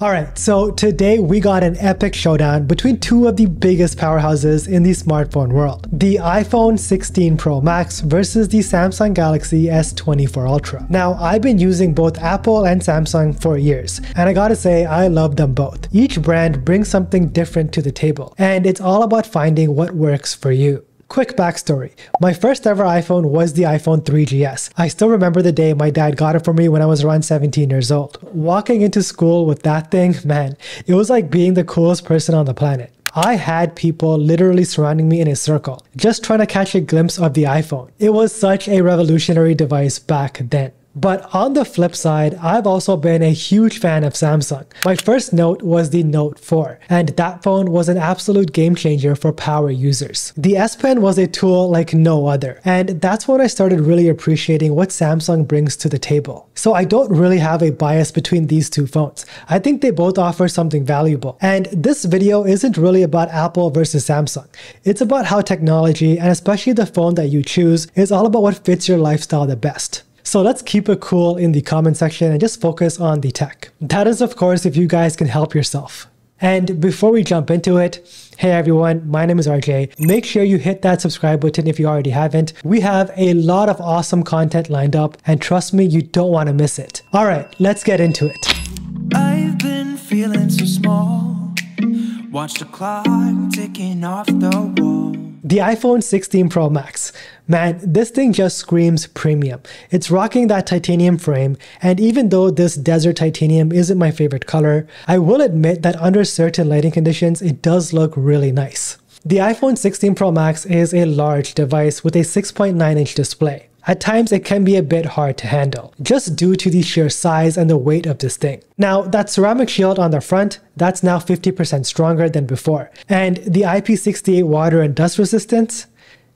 Alright, so today we got an epic showdown between two of the biggest powerhouses in the smartphone world. The iPhone 16 Pro Max versus the Samsung Galaxy S24 Ultra. Now, I've been using both Apple and Samsung for years, and I gotta say, I love them both. Each brand brings something different to the table, and it's all about finding what works for you. Quick backstory. My first ever iPhone was the iPhone 3GS. I still remember the day my dad got it for me when I was around 17 years old. Walking into school with that thing, man, it was like being the coolest person on the planet. I had people literally surrounding me in a circle, just trying to catch a glimpse of the iPhone. It was such a revolutionary device back then. But on the flip side, I've also been a huge fan of Samsung. My first Note was the Note 4, and that phone was an absolute game changer for power users. The S Pen was a tool like no other, and that's when I started really appreciating what Samsung brings to the table. So I don't really have a bias between these two phones. I think they both offer something valuable. And this video isn't really about Apple versus Samsung. It's about how technology, and especially the phone that you choose, is all about what fits your lifestyle the best. So let's keep it cool in the comment section and just focus on the tech. That is, of course, if you guys can help yourself. And before we jump into it, hey everyone, my name is Rjey. Make sure you hit that subscribe button if you already haven't. We have a lot of awesome content lined up, and trust me, you don't want to miss it. Alright, let's get into it. I've been feeling so small. Watch the clock ticking off the wall. The iPhone 16 Pro Max. Man, this thing just screams premium. It's rocking that titanium frame, and even though this desert titanium isn't my favorite color, I will admit that under certain lighting conditions, it does look really nice. The iPhone 16 Pro Max is a large device with a 6.9-inch display. At times, it can be a bit hard to handle, just due to the sheer size and the weight of this thing. Now, that ceramic shield on the front, that's now 50% stronger than before. And the IP68 water and dust resistance?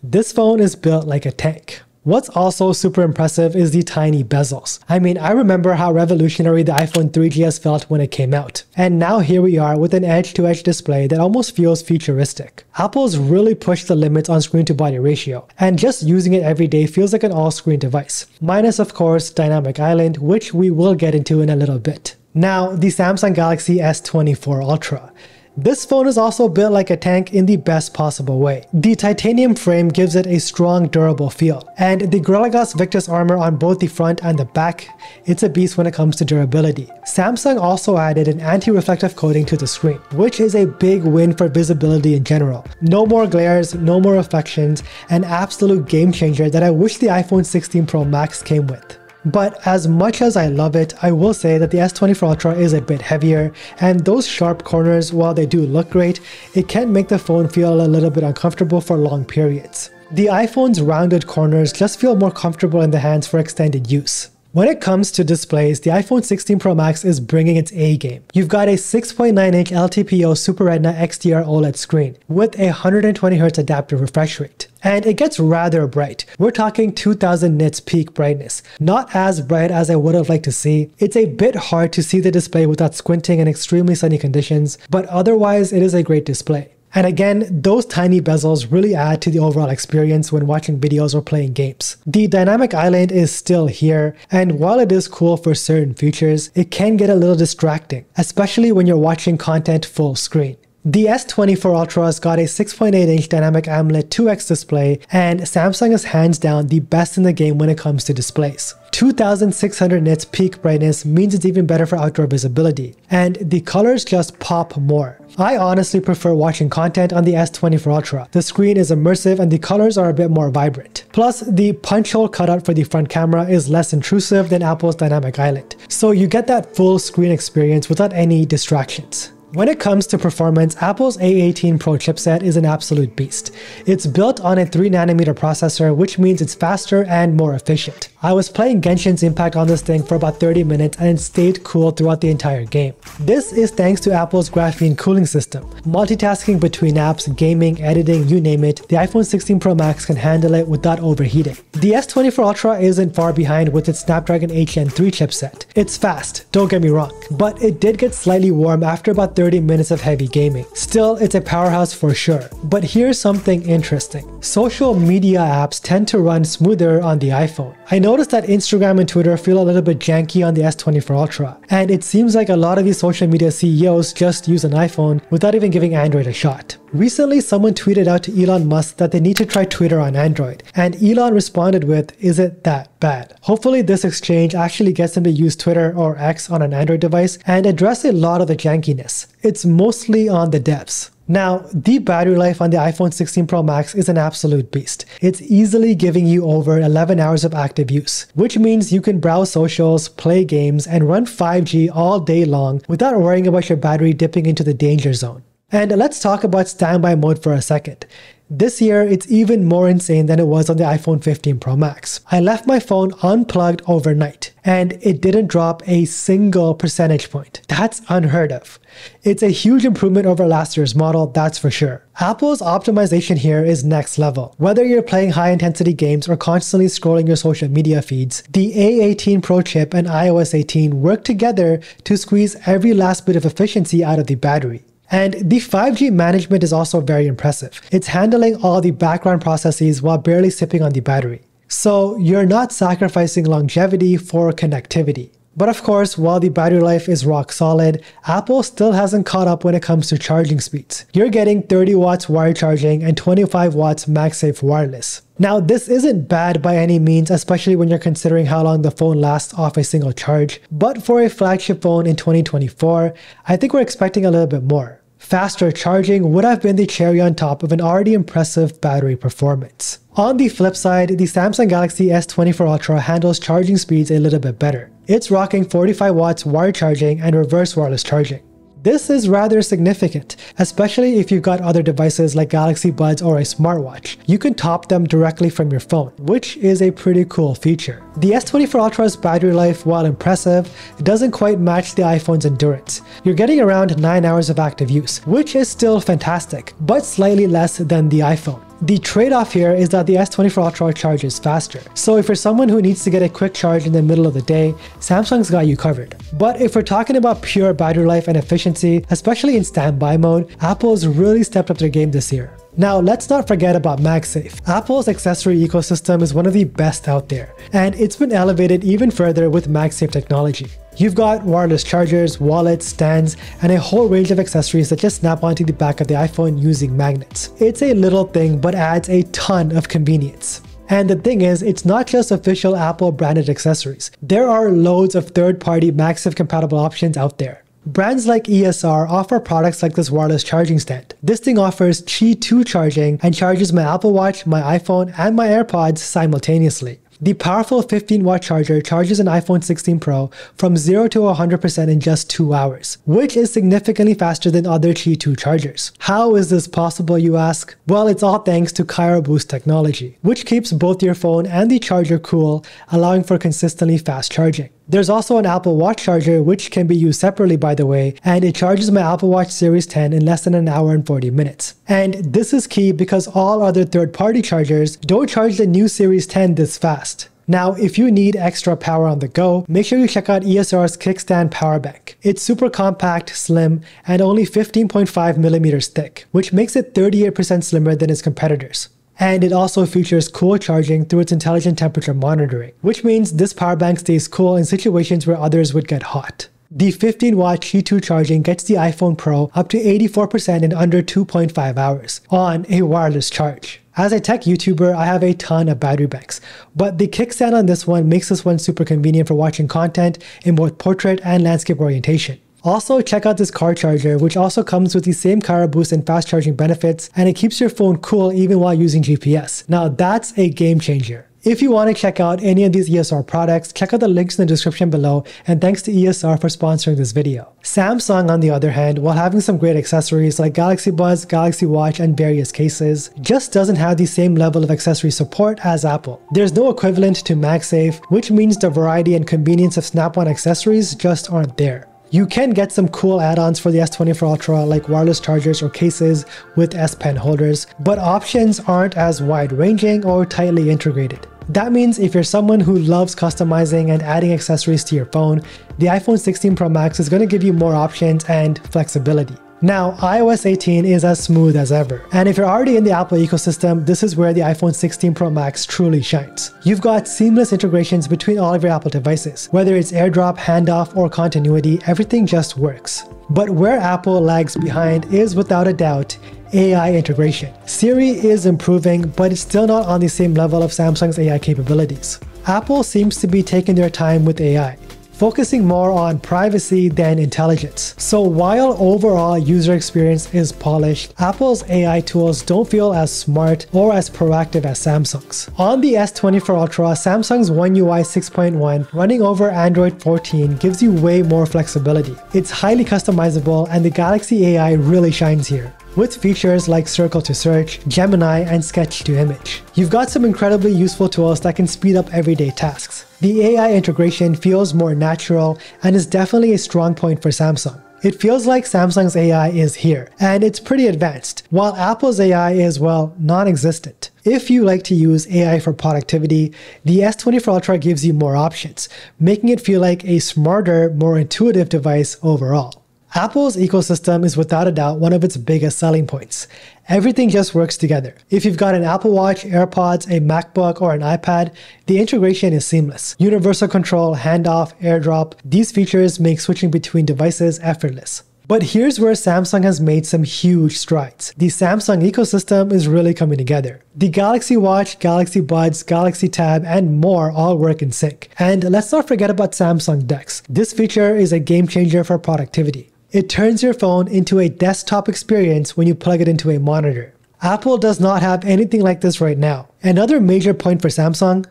This phone is built like a tank. What's also super impressive is the tiny bezels. I mean, I remember how revolutionary the iPhone 3GS felt when it came out. And now here we are with an edge-to-edge display that almost feels futuristic. Apple's really pushed the limits on screen-to-body ratio, and just using it every day feels like an all-screen device. Minus, of course, Dynamic Island, which we will get into in a little bit. Now, the Samsung Galaxy S24 Ultra. This phone is also built like a tank in the best possible way. The titanium frame gives it a strong, durable feel, and the Gorilla Glass Victus armor on both the front and the back, it's a beast when it comes to durability. Samsung also added an anti-reflective coating to the screen, which is a big win for visibility in general. No more glares, no more reflections, an absolute game changer that I wish the iPhone 16 Pro Max came with. But as much as I love it, I will say that the S24 Ultra is a bit heavier, and those sharp corners, while they do look great, it can make the phone feel a little bit uncomfortable for long periods. The iPhone's rounded corners just feel more comfortable in the hands for extended use. When it comes to displays, the iPhone 16 Pro Max is bringing its A game. You've got a 6.9-inch LTPO Super Retina XDR OLED screen with a 120Hz adaptive refresh rate. And it gets rather bright. We're talking 2000 nits peak brightness. Not as bright as I would have liked to see. It's a bit hard to see the display without squinting in extremely sunny conditions, but otherwise it is a great display. And again, those tiny bezels really add to the overall experience when watching videos or playing games. The Dynamic Island is still here, and while it is cool for certain features, it can get a little distracting, especially when you're watching content full screen. The S24 Ultra's got a 6.8-inch Dynamic AMOLED 2X display, and Samsung is hands down the best in the game when it comes to displays. 2600 nits peak brightness means it's even better for outdoor visibility, and the colors just pop more. I honestly prefer watching content on the S24 Ultra. The screen is immersive and the colors are a bit more vibrant. Plus, the punch hole cutout for the front camera is less intrusive than Apple's Dynamic Island, so you get that full screen experience without any distractions. When it comes to performance, Apple's A18 Pro chipset is an absolute beast. It's built on a 3nm processor, which means it's faster and more efficient. I was playing Genshin's Impact on this thing for about 30 minutes and it stayed cool throughout the entire game. This is thanks to Apple's graphene cooling system. Multitasking between apps, gaming, editing, you name it, the iPhone 16 Pro Max can handle it without overheating. The S24 Ultra isn't far behind with its Snapdragon 8 Gen 3 chipset. It's fast, don't get me wrong, but it did get slightly warm after about 30 minutes of heavy gaming. Still, it's a powerhouse for sure. But here's something interesting. Social media apps tend to run smoother on the iPhone. I know noticed that Instagram and Twitter feel a little bit janky on the S24 Ultra, and it seems like a lot of these social media CEOs just use an iPhone without even giving Android a shot. Recently, someone tweeted out to Elon Musk that they need to try Twitter on Android, and Elon responded with, "Is it that bad?" Hopefully this exchange actually gets him to use Twitter or X on an Android device and address a lot of the jankiness. It's mostly on the devs. Now, the battery life on the iPhone 16 Pro Max is an absolute beast. It's easily giving you over 11 hours of active use, which means you can browse socials, play games, and run 5G all day long without worrying about your battery dipping into the danger zone. And let's talk about standby mode for a second. This year, it's even more insane than it was on the iPhone 15 Pro Max. I left my phone unplugged overnight, and it didn't drop a single percentage point. That's unheard of. It's a huge improvement over last year's model, that's for sure. Apple's optimization here is next level. Whether you're playing high-intensity games or constantly scrolling your social media feeds, the A18 Pro chip and iOS 18 work together to squeeze every last bit of efficiency out of the battery. And the 5G management is also very impressive. It's handling all the background processes while barely sipping on the battery. So you're not sacrificing longevity for connectivity. But of course, while the battery life is rock solid, Apple still hasn't caught up when it comes to charging speeds. You're getting 30 watts wired charging and 25 watts MagSafe wireless. Now, this isn't bad by any means, especially when you're considering how long the phone lasts off a single charge. But for a flagship phone in 2024, I think we're expecting a little bit more. Faster charging would have been the cherry on top of an already impressive battery performance. On the flip side, the Samsung Galaxy S24 Ultra handles charging speeds a little bit better. It's rocking 45 watts wired charging and reverse wireless charging. This is rather significant, especially if you've got other devices like Galaxy Buds or a smartwatch. You can top them directly from your phone, which is a pretty cool feature. The S24 Ultra's battery life, while impressive, doesn't quite match the iPhone's endurance. You're getting around 9 hours of active use, which is still fantastic, but slightly less than the iPhone. The trade-off here is that the S24 Ultra charges faster. So if you're someone who needs to get a quick charge in the middle of the day, Samsung's got you covered. But if we're talking about pure battery life and efficiency, especially in standby mode, Apple's really stepped up their game this year. Now, let's not forget about MagSafe. Apple's accessory ecosystem is one of the best out there, and it's been elevated even further with MagSafe technology. You've got wireless chargers, wallets, stands, and a whole range of accessories that just snap onto the back of the iPhone using magnets. It's a little thing, but adds a ton of convenience. And the thing is, it's not just official Apple branded accessories. There are loads of third-party MagSafe compatible options out there. Brands like ESR offer products like this wireless charging stand. This thing offers Qi 2 charging and charges my Apple Watch, my iPhone, and my AirPods simultaneously. The powerful 15-watt charger charges an iPhone 16 Pro from 0 to 100% in just 2 hours, which is significantly faster than other Qi 2 chargers. How is this possible, you ask? Well, it's all thanks to Cryo Boost technology, which keeps both your phone and the charger cool, allowing for consistently fast charging. There's also an Apple Watch charger, which can be used separately, by the way, and it charges my Apple Watch Series 10 in less than an hour and 40 minutes. And this is key because all other third-party chargers don't charge the new Series 10 this fast. Now, if you need extra power on the go, make sure you check out ESR's Kickstand Power Bank. It's super compact, slim, and only 15.5 millimeters thick, which makes it 38% slimmer than its competitors. And it also features cool charging through its intelligent temperature monitoring, which means this power bank stays cool in situations where others would get hot. The 15-watt Qi 2 charging gets the iPhone Pro up to 84% in under 2.5 hours on a wireless charge. As a tech YouTuber, I have a ton of battery banks, but the kickstand on this one makes this one super convenient for watching content in both portrait and landscape orientation. Also, check out this car charger, which also comes with the same Cryo Boost and fast charging benefits, and it keeps your phone cool even while using GPS. Now that's a game changer. If you want to check out any of these ESR products, check out the links in the description below, and thanks to ESR for sponsoring this video. Samsung, on the other hand, while having some great accessories like Galaxy Buds, Galaxy Watch, and various cases, just doesn't have the same level of accessory support as Apple. There's no equivalent to MagSafe, which means the variety and convenience of Snap-on accessories just aren't there. You can get some cool add-ons for the S24 Ultra like wireless chargers or cases with S Pen holders, but options aren't as wide-ranging or tightly integrated. That means if you're someone who loves customizing and adding accessories to your phone, the iPhone 16 Pro Max is going to give you more options and flexibility. Now, iOS 18 is as smooth as ever, and if you're already in the Apple ecosystem, this is where the iPhone 16 Pro Max truly shines. You've got seamless integrations between all of your Apple devices. Whether it's AirDrop, handoff, or continuity, everything just works. But where Apple lags behind is without a doubt AI integration. Siri is improving, but it's still not on the same level of Samsung's AI capabilities. Apple seems to be taking their time with AI, focusing more on privacy than intelligence. So while overall user experience is polished, Apple's AI tools don't feel as smart or as proactive as Samsung's. On the S24 Ultra, Samsung's One UI 6.1 running over Android 14 gives you way more flexibility. It's highly customizable, and the Galaxy AI really shines here, with features like Circle to Search, Gemini, and Sketch to Image. You've got some incredibly useful tools that can speed up everyday tasks. The AI integration feels more natural and is definitely a strong point for Samsung. It feels like Samsung's AI is here, and it's pretty advanced, while Apple's AI is, well, non-existent. If you like to use AI for productivity, the S24 Ultra gives you more options, making it feel like a smarter, more intuitive device overall. Apple's ecosystem is without a doubt one of its biggest selling points. Everything just works together. If you've got an Apple Watch, AirPods, a MacBook, or an iPad, the integration is seamless. Universal control, handoff, AirDrop, these features make switching between devices effortless. But here's where Samsung has made some huge strides. The Samsung ecosystem is really coming together. The Galaxy Watch, Galaxy Buds, Galaxy Tab, and more all work in sync. And let's not forget about Samsung DeX. This feature is a game changer for productivity. It turns your phone into a desktop experience when you plug it into a monitor. Apple does not have anything like this right now. Another major point for Samsung,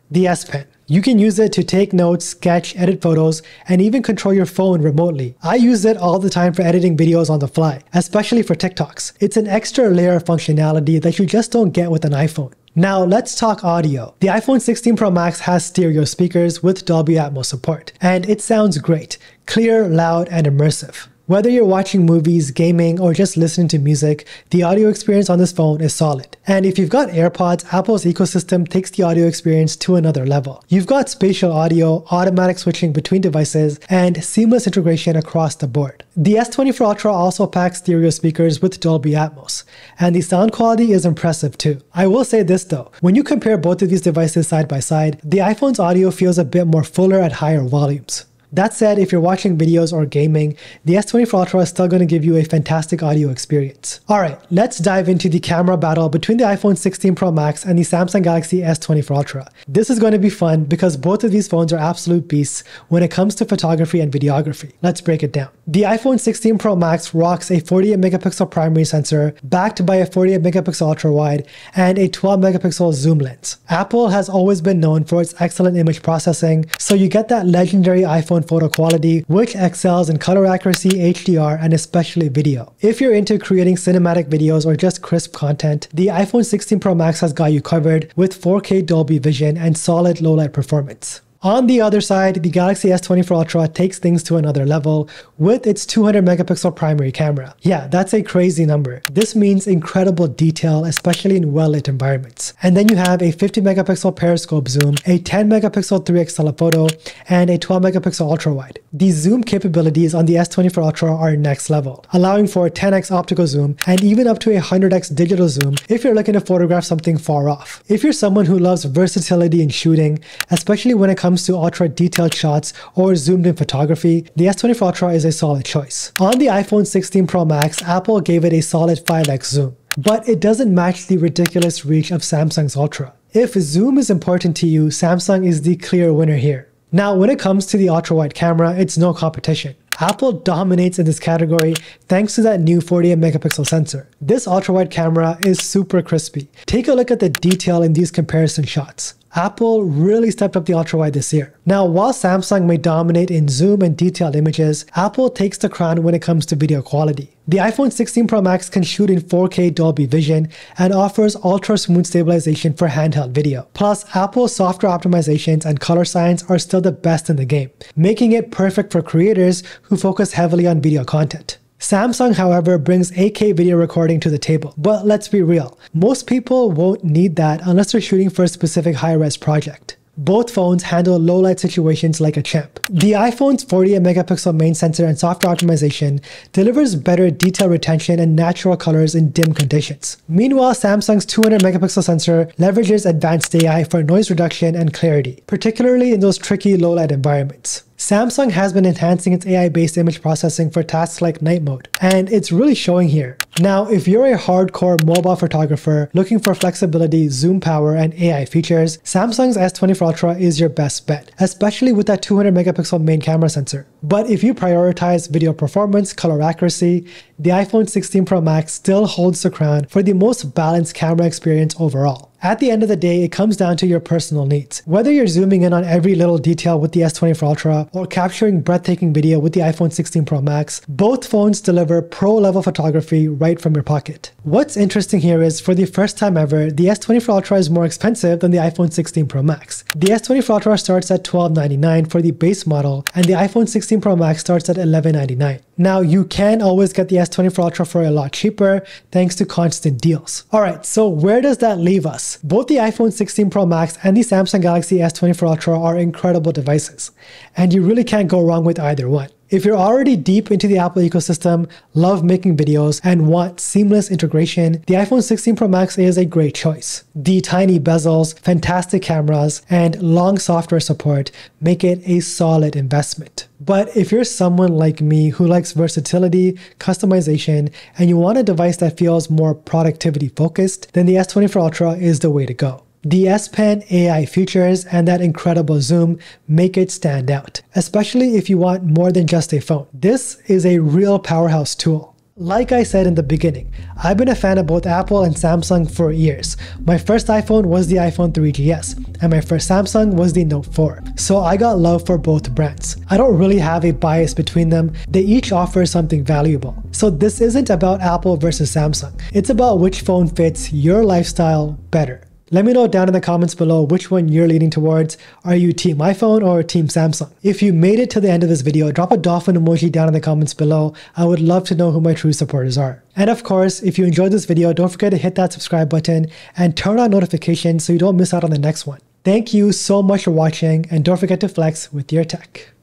the S Pen. You can use it to take notes, sketch, edit photos, and even control your phone remotely. I use it all the time for editing videos on the fly, especially for TikToks. It's an extra layer of functionality that you just don't get with an iPhone. Now let's talk audio. The iPhone 16 Pro Max has stereo speakers with Dolby Atmos support, and it sounds great, clear, loud, and immersive. Whether you're watching movies, gaming, or just listening to music, the audio experience on this phone is solid. And if you've got AirPods, Apple's ecosystem takes the audio experience to another level. You've got spatial audio, automatic switching between devices, and seamless integration across the board. The S24 Ultra also packs stereo speakers with Dolby Atmos, and the sound quality is impressive too. I will say this though, when you compare both of these devices side by side, the iPhone's audio feels a bit more fuller at higher volumes. That said, if you're watching videos or gaming, the S24 Ultra is still going to give you a fantastic audio experience. Alright, let's dive into the camera battle between the iPhone 16 Pro Max and the Samsung Galaxy S24 Ultra. This is going to be fun because both of these phones are absolute beasts when it comes to photography and videography. Let's break it down. The iPhone 16 Pro Max rocks a 48 megapixel primary sensor backed by a 48 megapixel ultra wide and a 12 megapixel zoom lens. Apple has always been known for its excellent image processing, so you get that legendary iPhone photo quality, which excels in color accuracy, HDR, and especially video. If you're into creating cinematic videos or just crisp content, the iPhone 16 Pro Max has got you covered with 4K Dolby Vision and solid low-light performance. On the other side, the Galaxy S24 Ultra takes things to another level with its 200 megapixel primary camera. Yeah, that's a crazy number. This means incredible detail, especially in well-lit environments. And then you have a 50 megapixel periscope zoom, a 10 megapixel 3x telephoto, and a 12 megapixel ultra wide. The zoom capabilities on the S24 Ultra are next level, allowing for a 10x optical zoom and even up to a 100x digital zoom if you're looking to photograph something far off. If you're someone who loves versatility in shooting, especially when it comes to ultra detailed shots or zoomed in photography, the S24 Ultra is a solid choice. On the iPhone 16 Pro Max, Apple gave it a solid 5x zoom, but it doesn't match the ridiculous reach of Samsung's Ultra. If zoom is important to you, Samsung is the clear winner here. Now, when it comes to the ultra-wide camera, it's no competition. Apple dominates in this category thanks to that new 48 megapixel sensor. This ultra-wide camera is super crispy. Take a look at the detail in these comparison shots. Apple really stepped up the ultra-wide this year. Now, while Samsung may dominate in zoom and detailed images, Apple takes the crown when it comes to video quality. The iPhone 16 Pro Max can shoot in 4K Dolby Vision and offers ultra-smooth stabilization for handheld video. Plus, Apple's software optimizations and color science are still the best in the game, making it perfect for creators who focus heavily on video content. Samsung, however, brings 8K video recording to the table, but let's be real, most people won't need that unless they're shooting for a specific high-res project. Both phones handle low light situations like a champ. The iPhone's 48 megapixel main sensor and software optimization delivers better detail retention and natural colors in dim conditions. Meanwhile, Samsung's 200 megapixel sensor leverages advanced AI for noise reduction and clarity, particularly in those tricky low light environments. Samsung has been enhancing its AI-based image processing for tasks like night mode, and it's really showing here. Now, if you're a hardcore mobile photographer looking for flexibility, zoom power, and AI features, Samsung's S24 Ultra is your best bet, especially with that 200 megapixel main camera sensor. But if you prioritize video performance, color accuracy, the iPhone 16 Pro Max still holds the crown for the most balanced camera experience overall. At the end of the day, it comes down to your personal needs. Whether you're zooming in on every little detail with the S24 Ultra or capturing breathtaking video with the iPhone 16 Pro Max, both phones deliver pro-level photography right from your pocket. What's interesting here is, for the first time ever, the S24 Ultra is more expensive than the iPhone 16 Pro Max. The S24 Ultra starts at $1299 for the base model, and the iPhone 16 Pro Max starts at $1199. Now, you can always get the S24 Ultra for a lot cheaper thanks to constant deals. Alright, so where does that leave us? Both the iPhone 16 Pro Max and the Samsung Galaxy S24 Ultra are incredible devices, and you really can't go wrong with either one. If you're already deep into the Apple ecosystem, love making videos, and want seamless integration, the iPhone 16 Pro Max is a great choice. The tiny bezels, fantastic cameras, and long software support make it a solid investment. But if you're someone like me who likes versatility, customization, and you want a device that feels more productivity focused, then the S24 Ultra is the way to go. The S Pen AI features and that incredible zoom make it stand out, especially if you want more than just a phone. This is a real powerhouse tool. Like I said in the beginning, I've been a fan of both Apple and Samsung for years. My first iPhone was the iPhone 3GS, and my first Samsung was the Note 4. So I got love for both brands. I don't really have a bias between them. They each offer something valuable. So this isn't about Apple versus Samsung. It's about which phone fits your lifestyle better. Let me know down in the comments below which one you're leaning towards. Are you team iPhone or team Samsung? If you made it to the end of this video, drop a dolphin emoji down in the comments below. I would love to know who my true supporters are. And of course, if you enjoyed this video, don't forget to hit that subscribe button and turn on notifications so you don't miss out on the next one. Thank you so much for watching, and don't forget to flex with your tech.